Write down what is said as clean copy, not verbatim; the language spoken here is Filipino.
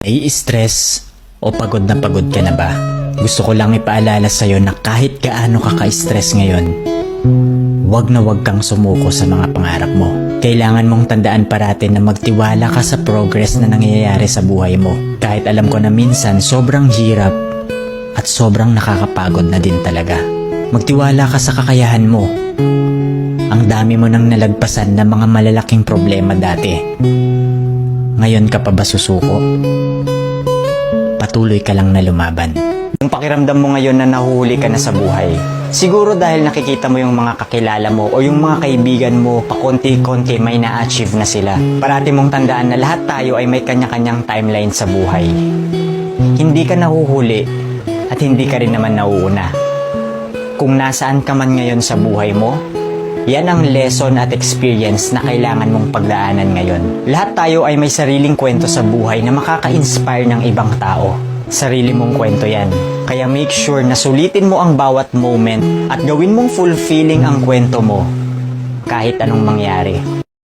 Nai-stress o pagod na pagod ka na ba? Gusto ko lang ipaalala sa'yo na kahit gaano ka ka-stress ngayon, wag na wag kang sumuko sa mga pangarap mo. Kailangan mong tandaan parati na magtiwala ka sa progress na nangyayari sa buhay mo. Kahit alam ko na minsan sobrang hirap at sobrang nakakapagod na din talaga. Magtiwala ka sa kakayahan mo. Ang dami mo nang nalagpasan na mga malalaking problema dati. Ngayon ka pa ba susuko? Patuloy ka lang na lumaban. Yung pakiramdam mo ngayon na nahuhuli ka na sa buhay, siguro dahil nakikita mo yung mga kakilala mo o yung mga kaibigan mo pakonti-konti may na-achieve na sila. Parati mong tandaan na lahat tayo ay may kanya-kanyang timeline sa buhay. Hindi ka nahuhuli at hindi ka rin naman nauuna. Kung nasaan ka man ngayon sa buhay mo, yan ang lesson at experience na kailangan mong pagdaanan ngayon. Lahat tayo ay may sariling kwento sa buhay na makaka-inspire ng ibang tao. Sarili mong kwento yan. Kaya make sure na sulitin mo ang bawat moment at gawin mong fulfilling ang kwento mo kahit anong mangyari.